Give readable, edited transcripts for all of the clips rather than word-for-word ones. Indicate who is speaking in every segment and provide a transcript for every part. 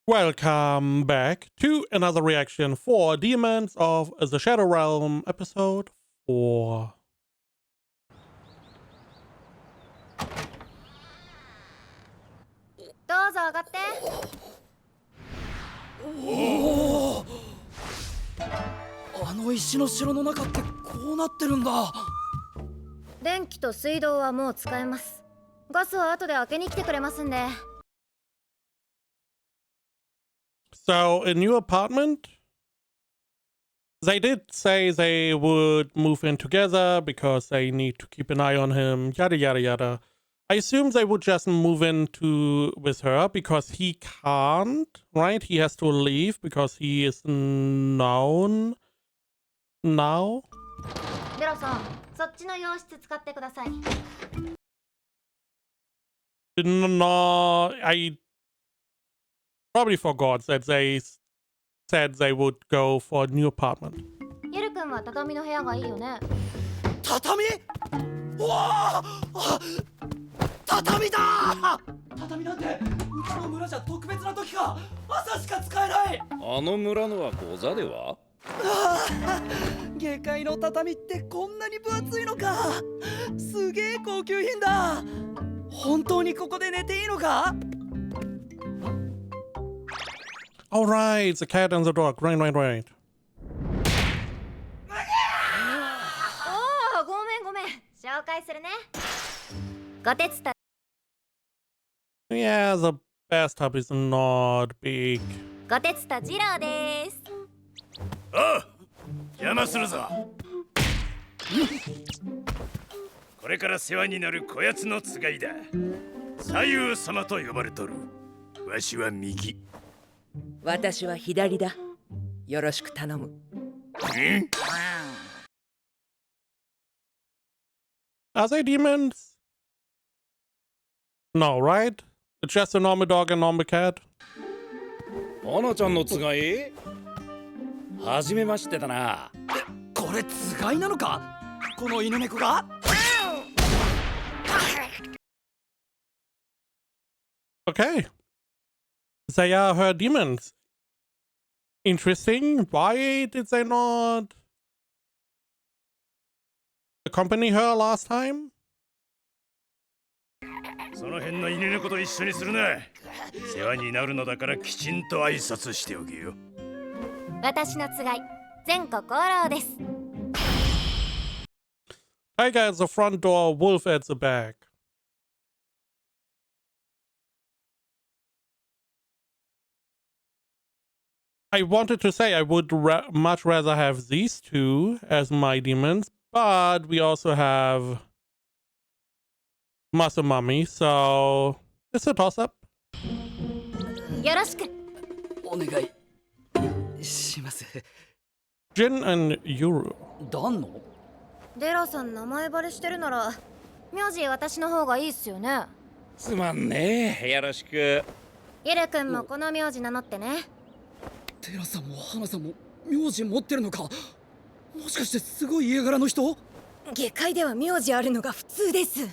Speaker 1: Welcome back to another reaction for Demons of the Shadow Realm, episode 4.
Speaker 2: どうぞ上がって。
Speaker 3: おお、あの石の城の中ってこうなってるんだ。
Speaker 2: 電気と水道はもう使えます。ガスは後で開けに来てくれますんで。
Speaker 1: So, a new apartment? They did say they would move in together because they need to keep an eye on him, yada yada yada. I assume they would just move into with her because he can't, right? He has to leave because he is known now.
Speaker 2: デロさん、そっちの洋室使ってください。
Speaker 1: No, I probably forgot that they said they would go for a new apartment.
Speaker 2: ゆるくんは畳の部屋がいいよね。
Speaker 3: 畳？おお、あ、畳だ。畳なんてうちの村じゃ特別な時か。朝しか使えない。
Speaker 4: あの村のは御座では？
Speaker 3: 下界の畳ってこんなに分厚いのか。すげえ高級品だ。本当にここで寝ていいのか？
Speaker 1: All right, the cat and the dog. Right.
Speaker 2: おお、ごめんごめん。紹介するね。ごてつた。
Speaker 1: Yeah, the bathtub is not big.
Speaker 2: ごてつた次郎です。
Speaker 4: ああ、邪魔するぞ。これから世話になるこやつのつがいだ。左右様と呼ばれとる。わしは右。
Speaker 5: 私は左だ。よろしく頼む。
Speaker 1: Are they demons? No, right? It's just a normal dog and normal cat.
Speaker 4: 花ちゃんのつがい？はじめましてだな。
Speaker 3: これつがいなのか？この犬猫が？
Speaker 1: Okay. They are her demons. Interesting. Why did they not accompany her last time?
Speaker 4: その辺の犬猫と一緒にするな。世話になるのだからきちんと挨拶しておけよ。
Speaker 2: 私のつがい、善子功労です。
Speaker 1: Tiger at the front door, wolf at the back. I wanted to say I would much rather have these two as my demons, but we also have Muscle Mummy, so it's a toss-up.
Speaker 2: よろしく。
Speaker 3: お願いします。
Speaker 1: Jin and Yuru.
Speaker 3: ダンの？
Speaker 2: デロさん名前バレしてるなら、名字私の方がいいっすよね。
Speaker 4: すまんねえ。よろしく。
Speaker 2: ゆるくんもこの名字名乗ってね。
Speaker 3: テラさんも花さんも名字持ってるのか？もしかしてすごい家柄の人？
Speaker 5: 下界では名字あるのが普通です。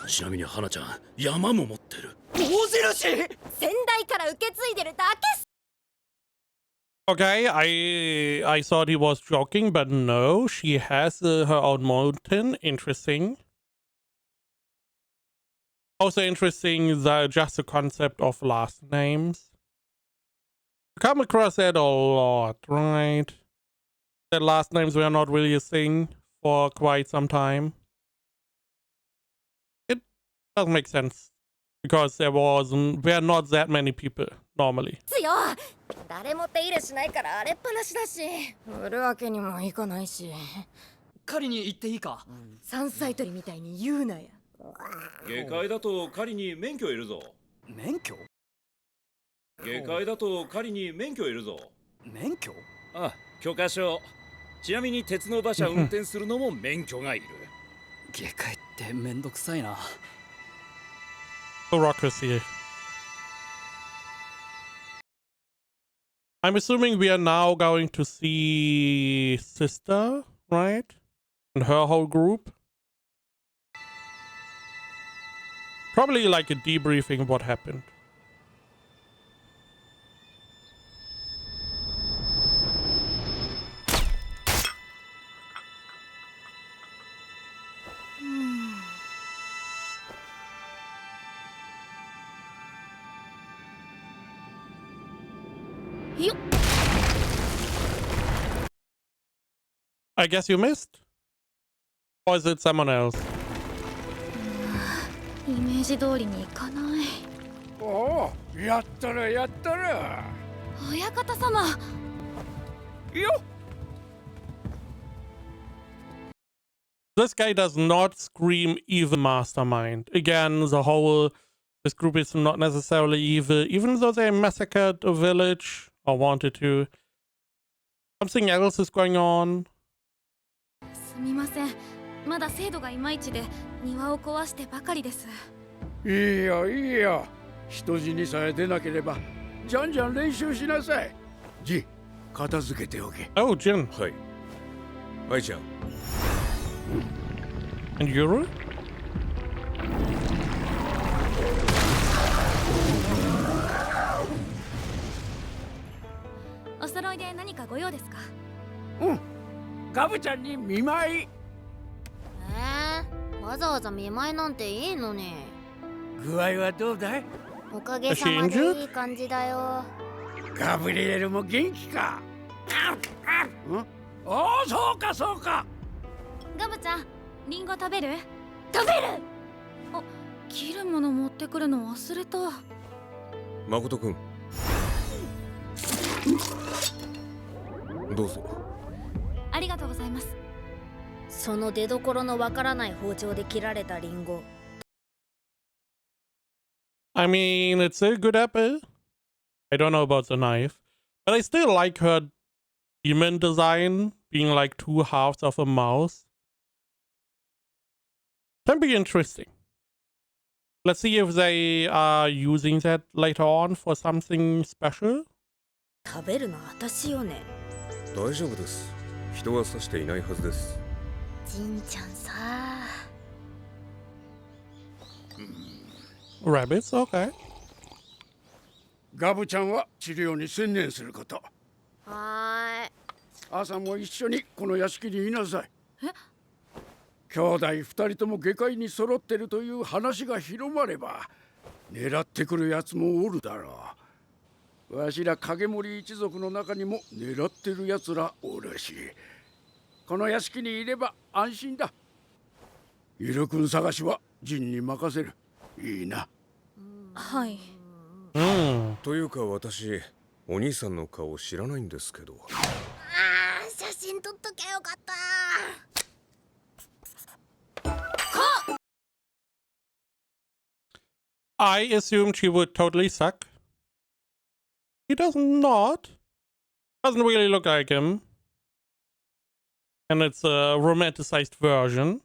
Speaker 4: ちなみに花ちゃん、山も持ってる。
Speaker 3: 大印？
Speaker 2: 先代から受け継いでるだけっす。
Speaker 1: Okay, I thought he was joking, but no, she has her own mountain. Interesting. Also interesting, just the concept of last names. Come across that a lot, right? That last names were not really a thing for quite some time. It does make sense because were not that many people normally.
Speaker 2: よ、誰も手入れしないから荒れっぱなしだし、売るわけにもいかないし。
Speaker 3: 狩りに行っていいか？
Speaker 5: 山菜採りみたいに言うなや。
Speaker 4: 下界だと狩りに免許いるぞ。
Speaker 3: 免許？
Speaker 4: 下界だと狩りに免許いるぞ。
Speaker 3: 免許？
Speaker 4: あ、許可証。ちなみに鉄の馬車運転するのも免許がいる。
Speaker 3: 下界ってめんどくさいな。
Speaker 1: Bureaucracy. I'm assuming we are now going to see Sister, right? And her whole group. Probably like a debriefing of what happened.
Speaker 2: よっ
Speaker 1: I guess you missed? Or is it someone else?
Speaker 2: イメージ通りにいかない。
Speaker 6: おお、やったらやったら。
Speaker 2: 親方様。
Speaker 6: よっ。
Speaker 1: This guy does not scream evil mastermind. Again, this group is not necessarily evil, even though they massacred a village or wanted to. Something else is going on.
Speaker 2: すみません。まだ精度がいまいちで庭を壊してばかりです。
Speaker 6: いいよいいよ。人死にさえ出なければ、じゃんじゃん練習しなさい。ジ、片付けておけ。
Speaker 1: Oh, Jin.
Speaker 7: はい。愛ちゃん。
Speaker 1: And Yuru?
Speaker 2: お揃いで何かご用ですか？
Speaker 6: うん。ガブちゃんに見舞い。
Speaker 2: わざわざ見舞いなんていいのに。
Speaker 6: 具合はどうだい？
Speaker 2: おかげさまでいい感じだよ。
Speaker 6: ガブリエルも元気か？ん？おお、そうかそうか。
Speaker 2: ガブちゃん、リンゴ食べる？食べる。あ、切るもの持ってくるの忘れた。
Speaker 7: 誠くん。どうぞ。
Speaker 2: ありがとうございます。その出所のわからない包丁で切られたリンゴ。
Speaker 1: I mean, it's a good apple. I don't know about the knife, but I still like her demon design being like two halves of a mouse. Can be interesting. Let's see if they are using that later on for something special.
Speaker 2: 食べるの私よね。
Speaker 7: 大丈夫です。人は刺していないはずです。
Speaker 2: ジンちゃんさ。
Speaker 1: Rabbits, okay.
Speaker 6: ガブちゃんは治療に専念すること。
Speaker 2: はーい。
Speaker 6: 朝も一緒にこの屋敷にいなさい。
Speaker 2: え？
Speaker 6: 兄弟二人とも下界に揃ってるという話が広まれば、狙ってくるやつもおるだろう。わしら影森一族の中にも狙ってるやつらおるし、この屋敷にいれば安心だ。イル君探しはジンに任せる。いいな。
Speaker 2: はい。
Speaker 7: というか私、お兄さんの顔知らないんですけど。
Speaker 2: 写真撮っときゃよかった。
Speaker 1: I assumed she would totally suck. He does not. Doesn't really look like him. And it's a romanticized version.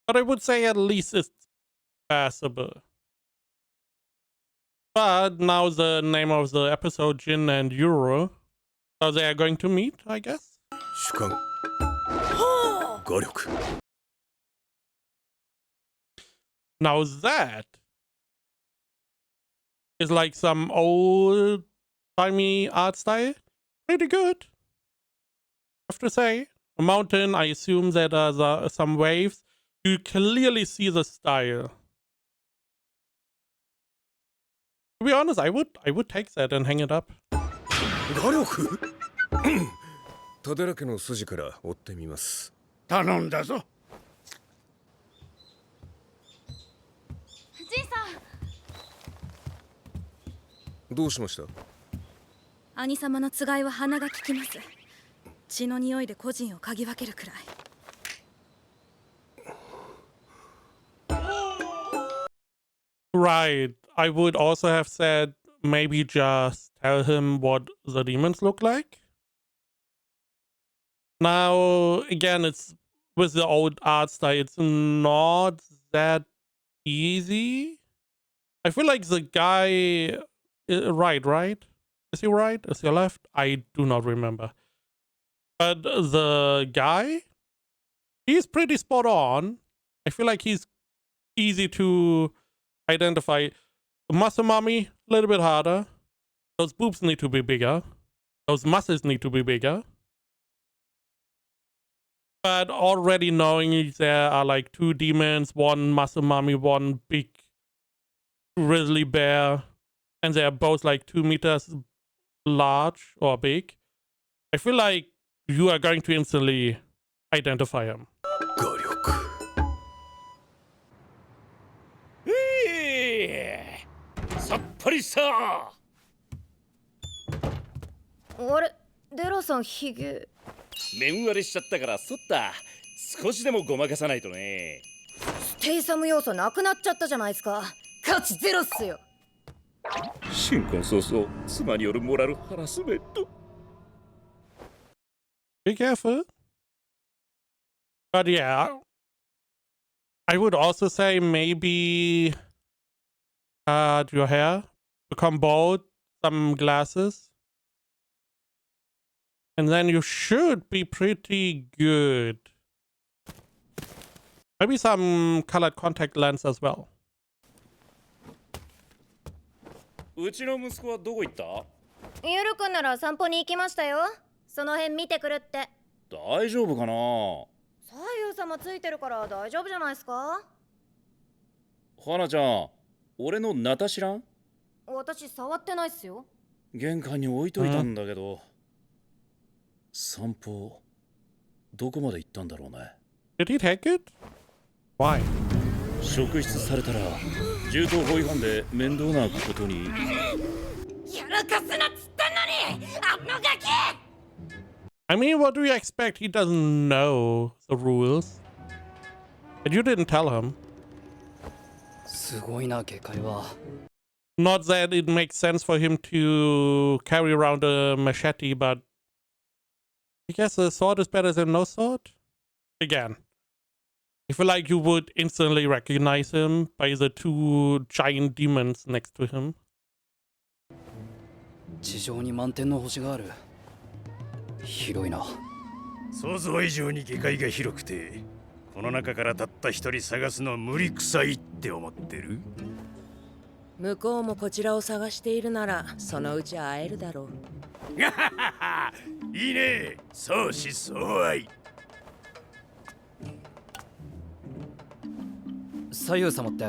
Speaker 1: But I would say at least it's passable. But now the name of the episode, Jin and Yuro. So they are going to meet, I guess?
Speaker 7: 主観。画力。
Speaker 1: Now that is like some old-timey art style. Pretty good, I have to say. A mountain, I assume that some waves. You clearly see the style. To be honest, I would take that and hang it up.
Speaker 7: 画力田寺家の筋から追ってみます。
Speaker 6: 頼んだぞ。
Speaker 2: ジンさん。
Speaker 7: どうしました？
Speaker 2: 兄様のつがいは鼻が利きます。血の匂いで個人を嗅ぎ分けるくらい。
Speaker 1: Right. I would also have said maybe just tell him what the demons look like. Now, again, it's with the old art style, it's not that easy. I feel like the guy, right? Is he right? Is he left? I do not remember. But the guy, he's pretty spot on. I feel like he's easy to identify. Muscle mommy, a little bit harder. Those boobs need to be bigger. Those muscles need to be bigger. But already knowing there are like two demons, one muscle mommy, one big grizzly bear. and they are both like 2 meters large or big, I feel like you are going to instantly identify him.
Speaker 7: 画力。
Speaker 4: さっぱりした。
Speaker 2: あれデラさんヒゲ
Speaker 4: 面割れしちゃったからそった。少しでもごまかさないとね。
Speaker 2: ステイサム要素なくなっちゃったじゃないですか。価値ゼロっすよ。
Speaker 4: 新婚早々妻によるモラルハラスメント。
Speaker 1: Be careful. But yeah, I would also say maybe cut your hair, become bald, some glasses, and then you should be pretty good. Maybe some colored contact lens as well.
Speaker 4: うちの息子はどこ行った？
Speaker 2: ゆるくんなら散歩に行きましたよ。その辺見てくるって。
Speaker 4: 大丈夫かな？
Speaker 2: 左右様ついてるから大丈夫じゃないですか。
Speaker 4: 花ちゃん、俺のナタ知らん？
Speaker 2: 私触ってないっすよ。
Speaker 4: 玄関に置いといたんだけど、散歩どこまで行ったんだろうね。
Speaker 1: Did he take it? Why?
Speaker 4: 職質されたら銃刀法違反で面倒なことに。
Speaker 2: やらかすなっつったのに、あのガキ
Speaker 1: I mean, what do you expect? He doesn't know the rules. And you didn't tell him.
Speaker 3: すごいな下界は。
Speaker 1: Not that it makes sense for him to carry around a machete, but I guess a sword is better than no sword? Again, I feel like you would instantly recognize him by the 2 giant demons next to him.
Speaker 3: 地上に満天の星がある。広いな。
Speaker 4: 想像以上に下界が広くて、この中からたった一人探すの無理くさいって思ってる？
Speaker 5: 向こうもこちらを探しているならそのうち会えるだろ
Speaker 4: う。いいね。相思相愛。
Speaker 3: 左右様って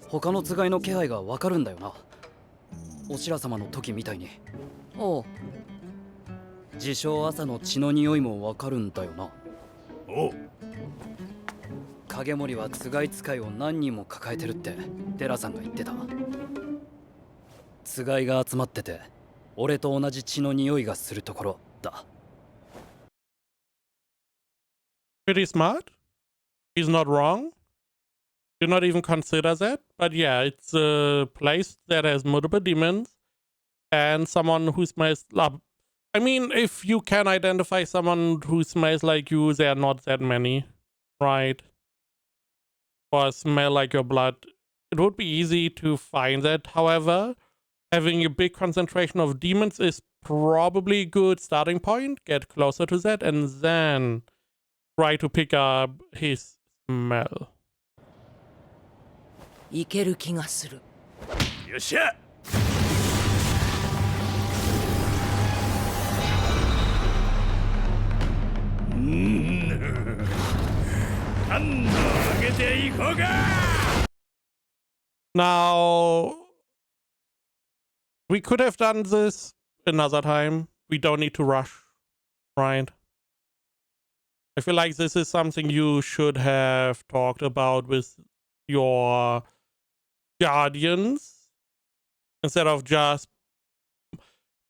Speaker 3: 他のつがいの気配がわかるんだよな。おしら様の時みたいに。
Speaker 5: おう。
Speaker 3: 自称朝の血の匂いもわかるんだよな。
Speaker 4: おう。
Speaker 3: 影森はつがい使いを何人も抱えてるってデラさんが言ってた。つがいが集まってて俺と同じ血の匂いがするところだ。
Speaker 1: Pretty smart. He's not wrong. Do not even consider that. But yeah, it's a place that has multiple demons and someone who smells. I mean, if you can identify someone who smells like you, there are not that many, right? Or smell like your blood. It would be easy to find that. However, having a big concentration of demons is probably a good starting point. Get closer to that and then try to pick up his smell.
Speaker 5: いける気がする。
Speaker 4: よっしゃ。感動上げていこうか。
Speaker 1: Now, we could have done this another time. We don't need to rush, right? I feel like this is something you should have talked about with your guardians instead of just,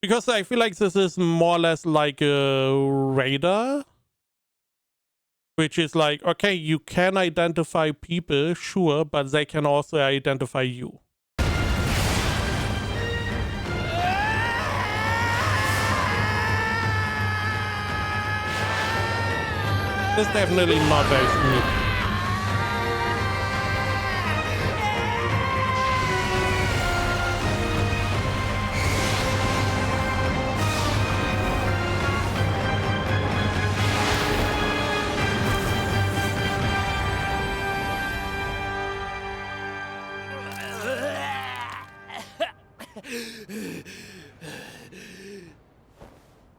Speaker 1: because I feel like this is more or less like a radar, which is like, okay, you can identify people, sure, but they can also identify you. It's definitely not very smooth.
Speaker 4: Again,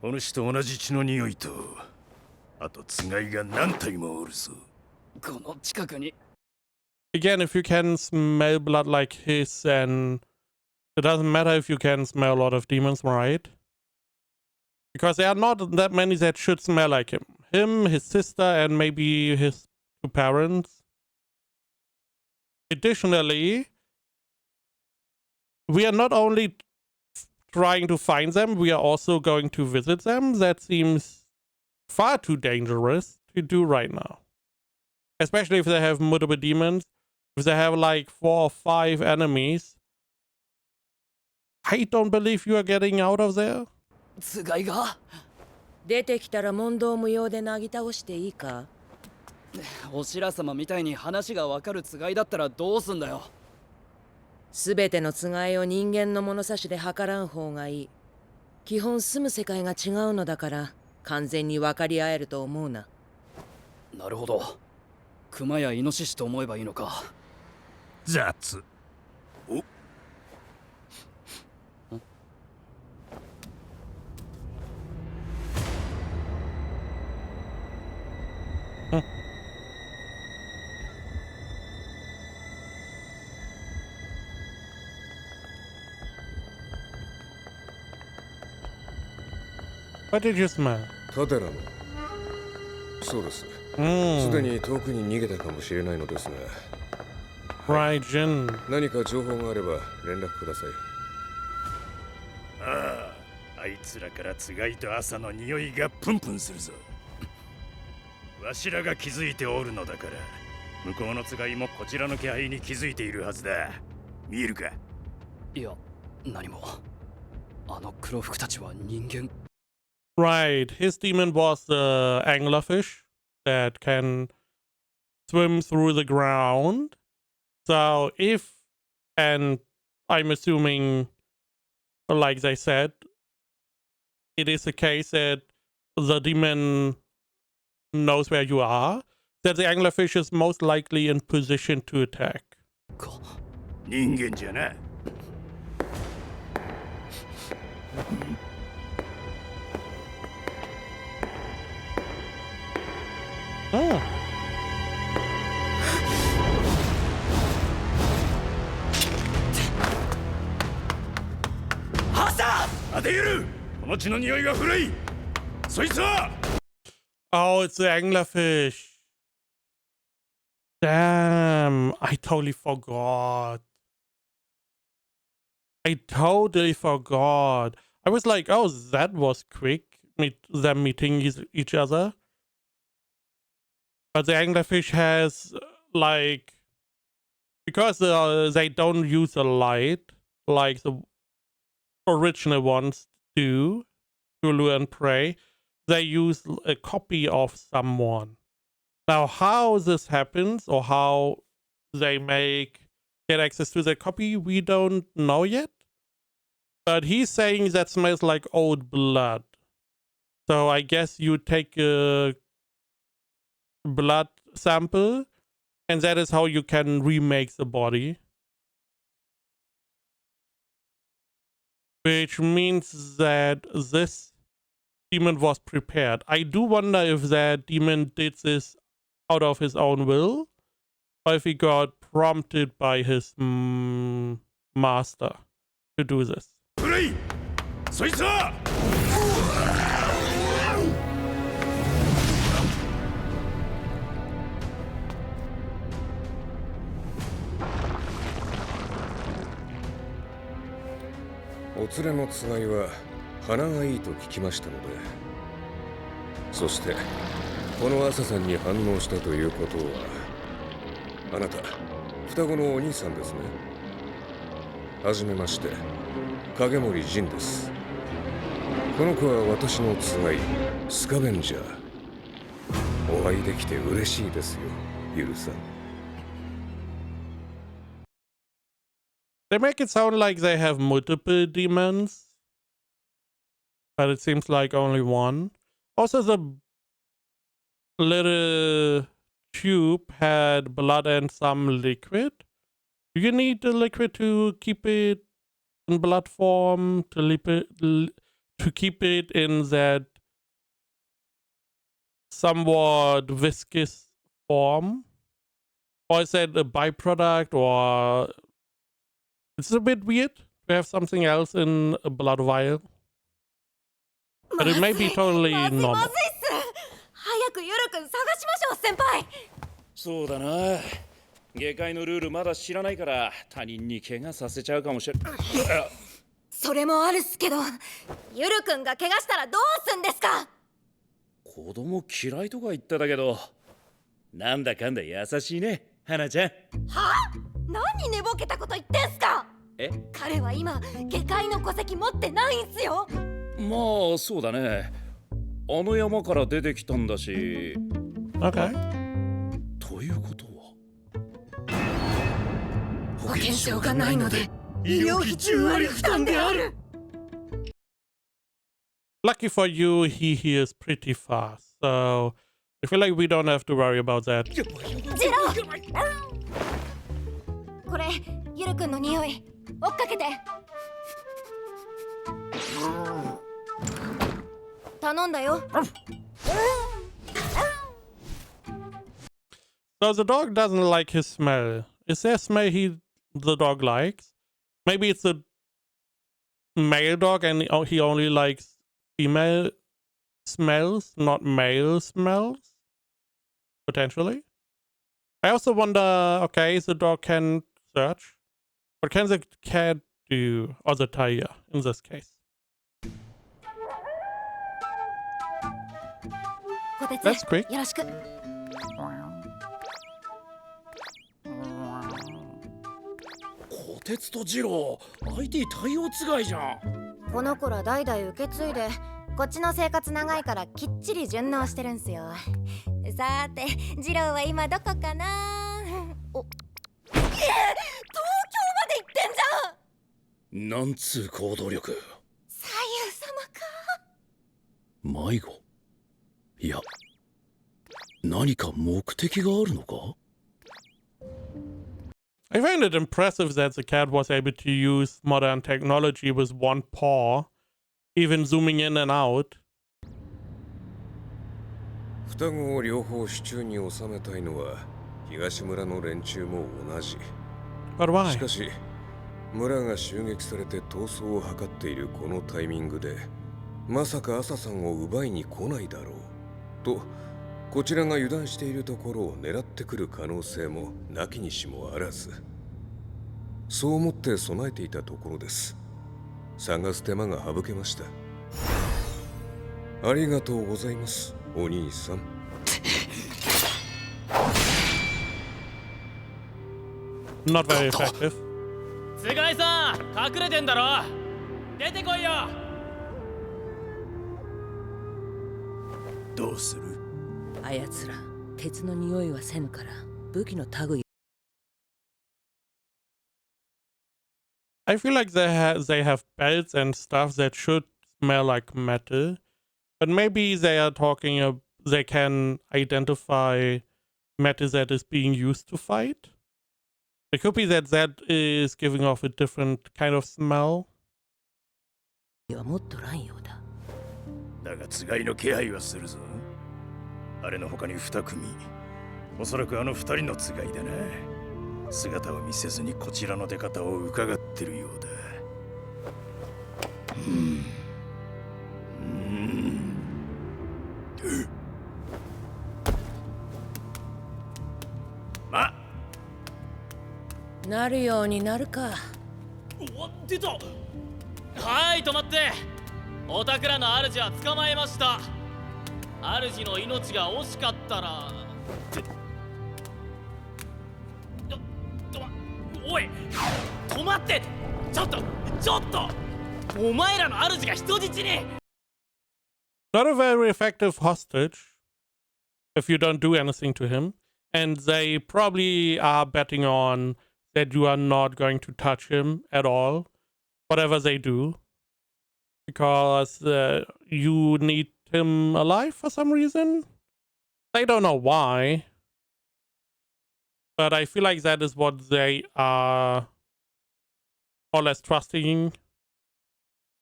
Speaker 4: お主と同じ血の匂いと、あとつがいが何体もおるぞ。
Speaker 3: この近くに。
Speaker 1: Again, if you can smell blood like his, then It doesn't matter if you can smell a lot of demons, right? Because there are not that many that should smell like him. Him, his sister, and maybe his two parents. Additionally, we are not only trying to find them, we are also going to visit them. That seems far too dangerous to do right now. Especially if they have multiple demons. If they have like 4 or 5 enemies. I don't believe you are getting out of there.
Speaker 3: つがいが
Speaker 5: 出てきたら問答無用でなぎ倒していいか？
Speaker 3: お白様みたいに話がわかるつがいだったらどうすんだよ。
Speaker 5: すべてのつがいを人間の物差しで測らん方がいい。基本住む世界が違うのだから完全に分かり合えると思うな。
Speaker 3: なるほど。熊やイノシシと思えばいいのか。
Speaker 4: 雑。お
Speaker 1: What did you smell?
Speaker 7: タデラの。そうです。すで
Speaker 1: Mm.
Speaker 7: に遠くに逃げたかもしれないのですが、
Speaker 1: Right, Jin.
Speaker 7: 何か情報があれば連絡ください。
Speaker 4: ああ、あいつらからつがいと朝の匂いがプンプンするぞ。わしらが気づいておるのだから、向こうのつがいもこちらの気配に気づいているはずだ。見えるか？
Speaker 3: いや、何も。あの黒服たちは人間。
Speaker 1: Right, his demon was the anglerfish that can swim through the ground. So if, and I'm assuming, like they said, it is a case that the demon knows where you are, that the anglerfish is most likely in position to attack.
Speaker 4: 人間じゃな。
Speaker 1: Oh.
Speaker 4: 当てる！この血の匂いが古い！そいつは！
Speaker 1: Oh, it's the anglerfish. Damn, I totally forgot. I was like, oh, that was quick. Them meeting each other. But the anglerfish has, like, because they don't use a light like the original ones do to lure and prey, they use a copy of someone. Now, how this happens or how they get access to the copy, we don't know yet. But he's saying that smells like old blood. So I guess you take a blood sample, and that is how you can remake the body. Which means that this demon was prepared. I do wonder if that demon did this out of his own will, or if he got prompted by his master to do this.
Speaker 4: 古い！そいつは！
Speaker 7: お連れのつがいは鼻がいいと聞きましたので、そしてこの朝さんに反応したということは、あなた双子のお兄さんですね。はじめまして、影森仁です。この子は私のつがい、スカベンジャー。お会いできて嬉しいですよ、ゆるさん。
Speaker 1: They make it sound like they have multiple demons, but it seems like only one. Also, the little tube had blood and some liquid. Do you need the liquid to keep it in blood form, to keep it in that somewhat viscous form? Or is that a byproduct, or... It's a bit weird we have something else in a blood vial. But it may be totally
Speaker 2: まずい
Speaker 1: normal.
Speaker 2: っす。早くゆるくん探しましょう、先輩。
Speaker 8: そうだな。下界のルールまだ知らないから他人に怪我させちゃうかもしれない。
Speaker 2: それもあるっすけど、ゆるくんが怪我したらどうすんですか。
Speaker 8: 子供嫌いとか言ってたけど、なんだかんだ優しいね、花ちゃん。
Speaker 2: はあ？何寝ぼけたこと言ってんすか。
Speaker 8: え？
Speaker 2: 彼は今下界の戸籍持ってないんすよ。
Speaker 8: まあそうだね。あの山から出てきたんだし。
Speaker 1: Okay.
Speaker 8: ということは
Speaker 2: 保険証がないので医療費10割負担である。
Speaker 1: Lucky for you, he heals pretty fast. So I feel like we don't have to worry about that.
Speaker 2: ジロー、これゆるくんの匂い、追っかけて。頼んだよ。
Speaker 1: So the dog doesn't like his smell. Is there a smell the dog likes? Maybe it's a male dog and he only likes female smells, not male smells? Potentially. I also wonder, okay, the dog can search. What can the cat do? Or the tiger, in this case.
Speaker 2: こてつ、
Speaker 1: That's quick.
Speaker 2: よろしく。
Speaker 8: こてつとジロー IT 対応つがいじゃん。
Speaker 2: この子ら代々受け継いで、こっちの生活長いからきっちり順応してるんすよ。さーて、ジローは今どこかな。お、東京まで行ってんじゃん。
Speaker 8: なんつう行動力。
Speaker 2: 左右様か。
Speaker 8: 迷子。いや、何か目的があるのか？
Speaker 1: I find it impressive that the cat was able to use modern technology with one paw, even zooming in and out.
Speaker 7: 双子を両方手中に収めたいのは東村の連中も同じ。
Speaker 1: But why?
Speaker 7: しかし村が襲撃されて逃走を図っているこのタイミングでまさか朝さんを奪いに来ないだろうとこちらが油断しているところを狙ってくる可能性もなきにしもあらず、そう思って備えていたところです。探す手間が省けました。ありがとうございます、お兄さん。
Speaker 1: Not very effective.
Speaker 9: 菅井さん、隠れてんだろ。出てこいよ。
Speaker 4: どうする？
Speaker 5: あやつら鉄の匂いはせぬから武器の類。
Speaker 1: I feel like they have belts and stuff that should smell like metal, but maybe they are talking. They can identify metal that is being used to fight. It could be that is giving off a different kind of smell.
Speaker 5: はもっと乱用だ。
Speaker 4: だがつがいの気配はするぞ。あれの他に2組、おそらくあの2人のつがいだな。姿を見せずにこちらの出方を伺ってるようだ。ま
Speaker 5: なるようになるか。
Speaker 9: お、出た。はい、止まって。おたくらの主は捕まえました。主の命が惜しかったら。おい、止まって。ちょっとお前らの主が人質に。
Speaker 1: Not a very effective hostage if you don't do anything to him, and they probably are betting on that you are not going to touch him at all, whatever they do, because you need him alive for some reason. I don't know why, but I feel like that is what they are more or less trusting,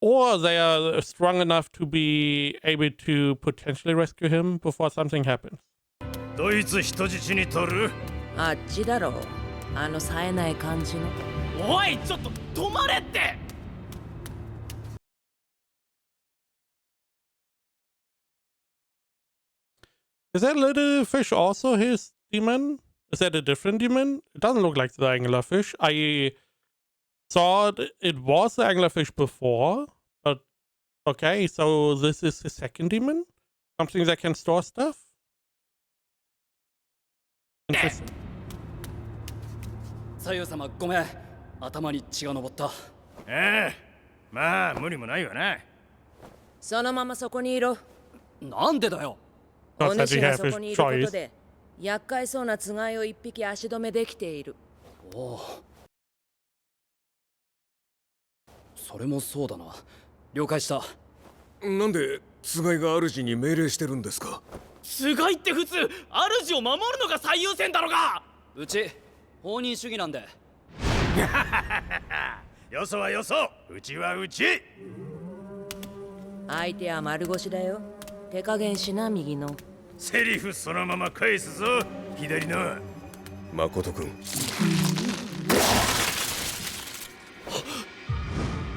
Speaker 1: or they are strong enough to be able to potentially rescue him before something happens.
Speaker 4: どいつ人質に取る？
Speaker 5: あっちだろう。あの冴えない感じの。
Speaker 9: おい、ちょっと止まれって。
Speaker 1: Is that little fish also his demon? Is that a different demon? It doesn't look like the anglerfish. I saw it was the anglerfish before, but okay, so this is the second demon? Something that can store stuff? Interesting.
Speaker 3: 左右様ごめん頭に血が上った。
Speaker 4: ああ、まあ無理もないわな。
Speaker 5: そのままそこにいろ。
Speaker 3: なんでだよ。
Speaker 1: Not
Speaker 5: お
Speaker 1: that
Speaker 5: 主
Speaker 1: you
Speaker 5: が
Speaker 1: have
Speaker 5: そ
Speaker 1: his
Speaker 5: こにいること
Speaker 1: choice.
Speaker 5: で厄介そうなつがいを一匹足止めできている。
Speaker 3: おお。それもそうだな。了解した。
Speaker 7: なんでつがいが主に命令してるんですか？
Speaker 9: つがいって普通主を守るのが最優先だろが。
Speaker 3: うち放任主義なんで。
Speaker 4: よそはよそ、うちはうち。
Speaker 5: 相手は丸腰だよ。手加減しな右の。
Speaker 4: セリフそのまま返すぞ、左の。
Speaker 7: 誠君。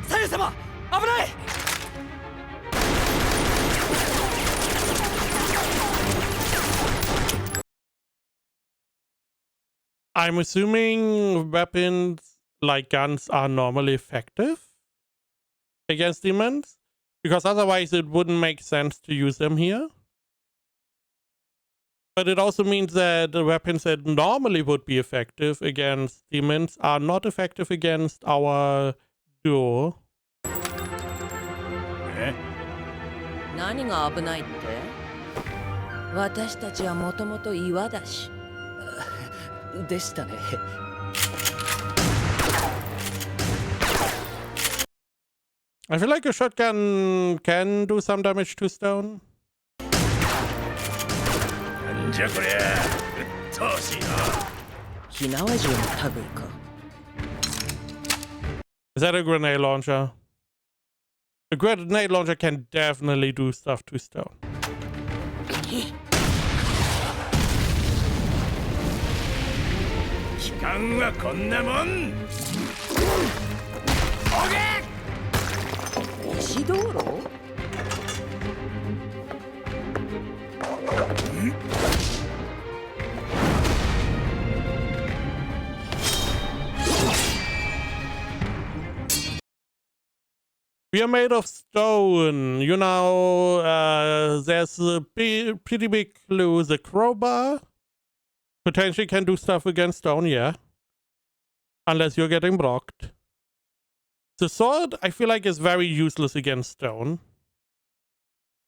Speaker 3: 左右様危ない。
Speaker 1: I'm assuming weapons like guns are normally effective against demons, because otherwise it wouldn't make sense to use them here. But it also means that the weapons that normally would be effective against demons are not effective against our duo.
Speaker 4: え？
Speaker 5: 何が危ないって？私たちはもともと岩だし。
Speaker 3: でしたね。
Speaker 1: I feel like a shotgun can do some damage to stone.
Speaker 4: なんじゃこりゃ、うっとうしいな。
Speaker 5: 火縄銃の類か。
Speaker 1: Is that a grenade launcher? A grenade launcher can definitely do stuff to stone.
Speaker 4: 期間はこんなもん。
Speaker 5: 石道路？
Speaker 1: We are made of stone. You know, there's a pretty big clue. The crowbar potentially can do stuff against stone, yeah. Unless you're getting blocked. The sword, I feel like, is very useless against stone.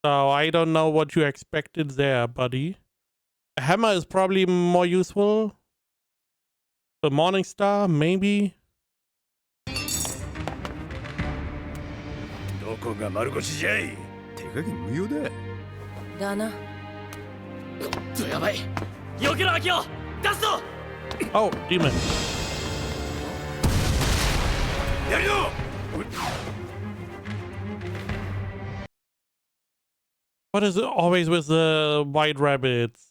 Speaker 1: So I don't know what you expected there, buddy. A hammer is probably more useful. The Morning Star, maybe.
Speaker 4: どこが丸腰じゃい。手加減無用だ。
Speaker 5: だな。
Speaker 9: やばい。避けろアキオ。出すぞ。
Speaker 1: Oh, demon.
Speaker 4: やるぞ。
Speaker 1: What is it always with the white rabbits?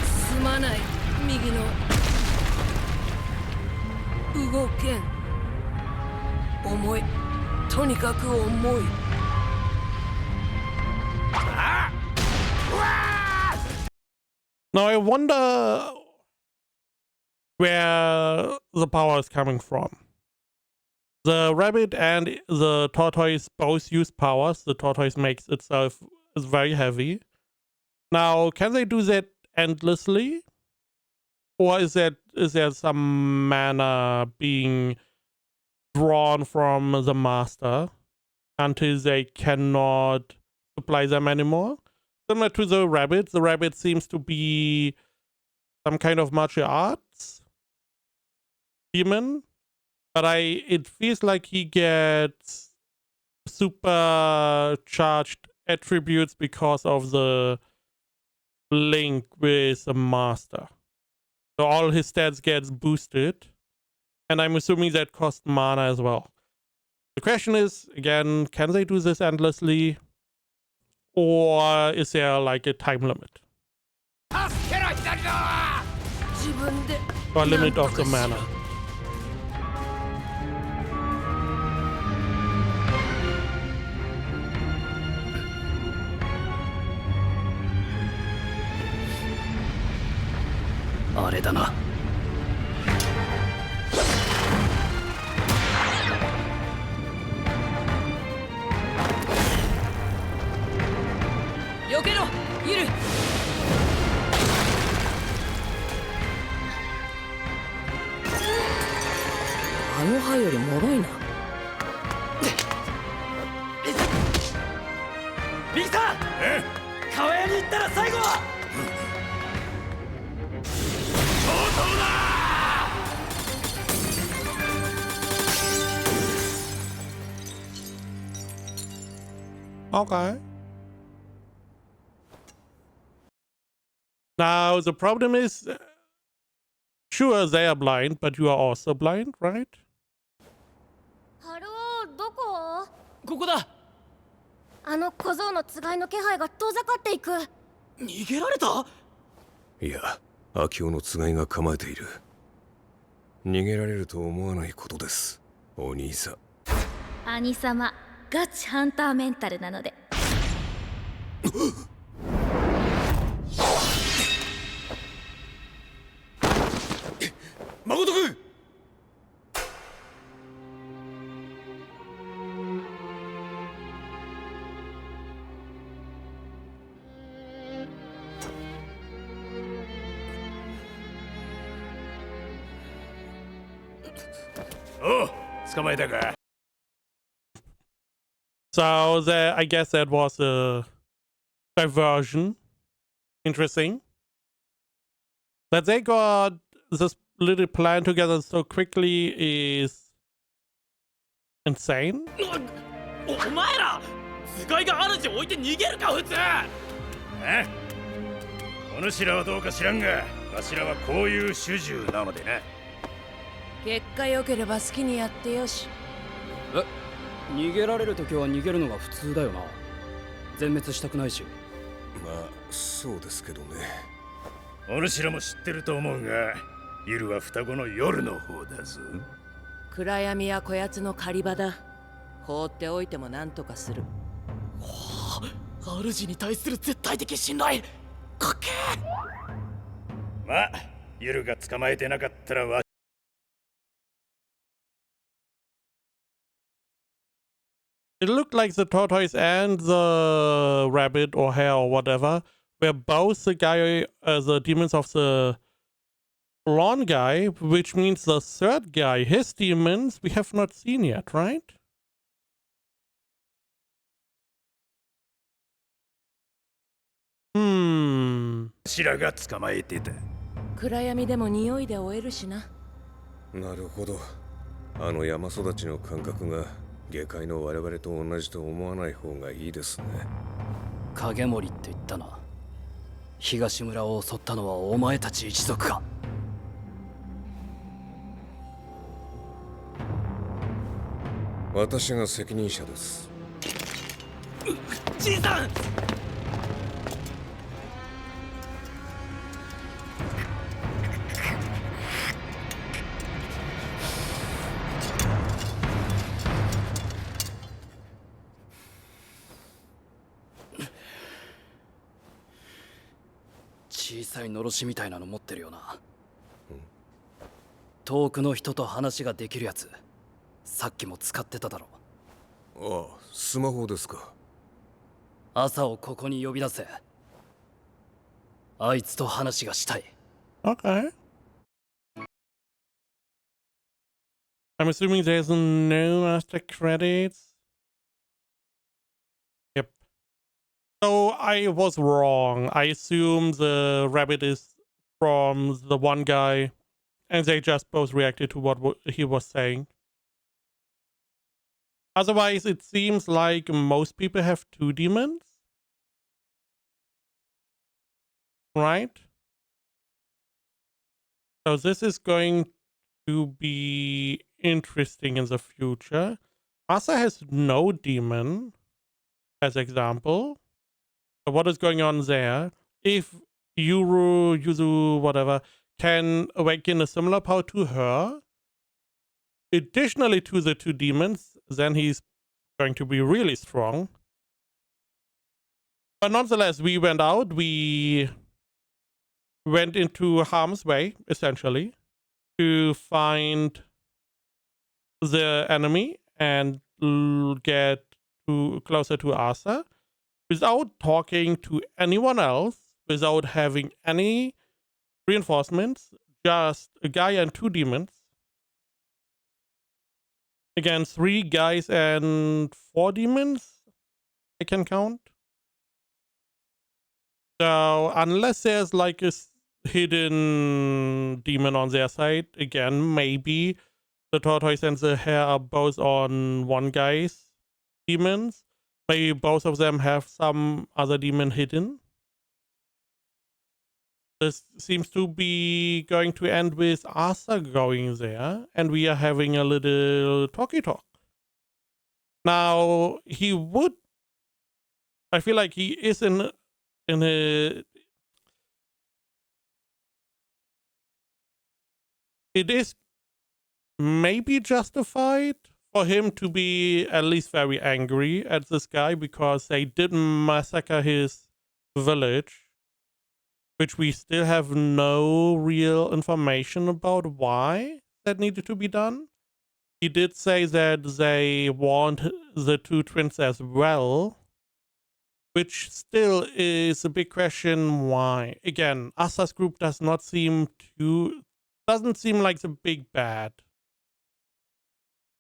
Speaker 5: すまない右の動けん重いとにかく重い
Speaker 1: Now I wonder where the power is coming from. The rabbit and the tortoise both use powers. The tortoise makes itself is very heavy. Now, can they do that endlessly? Or is there some mana being drawn from the master until they cannot supply them anymore? Similar to the rabbit seems to be some kind of martial arts demon, but it feels like he gets supercharged attributes because of the link with the master. So all his stats gets boosted, and I'm assuming that costs mana as well. The question is, again, can they do this endlessly? Or is there like a time limit?
Speaker 3: 助けろ左の
Speaker 5: 自分で
Speaker 1: Or a limit of the mana?
Speaker 3: あれだな
Speaker 5: 避けろイル。あの歯より脆いな。
Speaker 3: ビクター川屋に行ったら最後は相当だ
Speaker 1: Okay. Now, the problem is, sure, they are blind, but you are also blind, right?
Speaker 2: ハロー、どこ？
Speaker 9: ここだ。
Speaker 2: あの小僧のつがいの気配が遠ざかっていく。
Speaker 3: 逃げられた
Speaker 7: いや、秋夫のつがいが構えている。逃げられると思わないことです、お兄さん。
Speaker 2: 兄様、ガチハンターメンタルなので。
Speaker 3: 誠君
Speaker 4: おう、捕まえたか。
Speaker 1: So, I guess that was a diversion. Interesting. That they got this little plan together so quickly is insane.
Speaker 9: お前ら使いが主を置いて逃げるか普通。
Speaker 4: え？お主らはどうか知らんが、わしらはこういう主従なのでな。
Speaker 5: 結果良ければ好きにやってよし。
Speaker 3: 逃げられるときは逃げるのが普通だよな全滅したくないし
Speaker 7: まあ、そうですけどね。
Speaker 4: お主らも知ってると思うが、ユルは双子の夜の方だぞ。
Speaker 5: 暗闇やこやつの狩り場だ。放っておいても何とかする。
Speaker 9: 主に対する絶対的信頼かっけ
Speaker 4: まあ、ユルが捕まえてなかったらわ
Speaker 1: It looked like the tortoise and the rabbit or hare or whatever were both the guy, the demons of the blonde guy, which means the third guy, his demons, we have not seen yet, right? Hmm.
Speaker 4: わしらが捕まえてた。
Speaker 5: 暗闇でも匂いで追えるしな。
Speaker 7: なるほど。あの山育ちの感覚が下界の我々と同じと思わない方がいいですね。
Speaker 3: 影森って言ったな東村を襲ったのはお前たち一族か
Speaker 7: 私が責任者です。
Speaker 3: じいさん小さいのろしみたいなの持ってるよな遠くの人と話ができるやつさっきも使ってただろ
Speaker 7: ああ、スマホですか。
Speaker 3: 朝をここに呼び出せあいつと話がしたい
Speaker 1: Okay. I'm assuming there's no master credits. Yep. So I was wrong. I assume the rabbit is from the one guy, and they just both reacted to what he was saying. Otherwise, it seems like most people have two demons. Right? So this is going to be interesting in the future. Asa has no demon, as example. what is going on there. If Yuzu, whatever, can awaken a similar power to her, additionally to the two demons, then he's going to be really strong. But nonetheless, we went out. We went into harm's way, essentially, to find the enemy and get closer to Asa without talking to anyone else, without having any reinforcements, just a guy and two demons against 3 guys and 4 demons, I can count. So unless there's like a hidden demon on their side, again, maybe the tortoise and the hare are both on one guy's demons. Maybe both of them have some other demon hidden. This seems to be going to end with Asa going there, and we are having a little talky talk. Now, he would... I feel like he is in a... It is maybe justified for him to be at least very angry at this guy because they did massacre his village, which we still have no real information about why that needed to be done. He did say that they warned the two twins as well, which still is a big question why. Again, Asa's group doesn't seem like the big bad.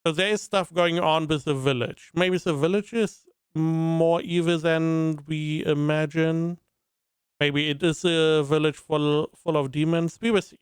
Speaker 1: So there is stuff going on with the village. Maybe the village is more evil than we imagine. Maybe it is a village full of demons. We will see.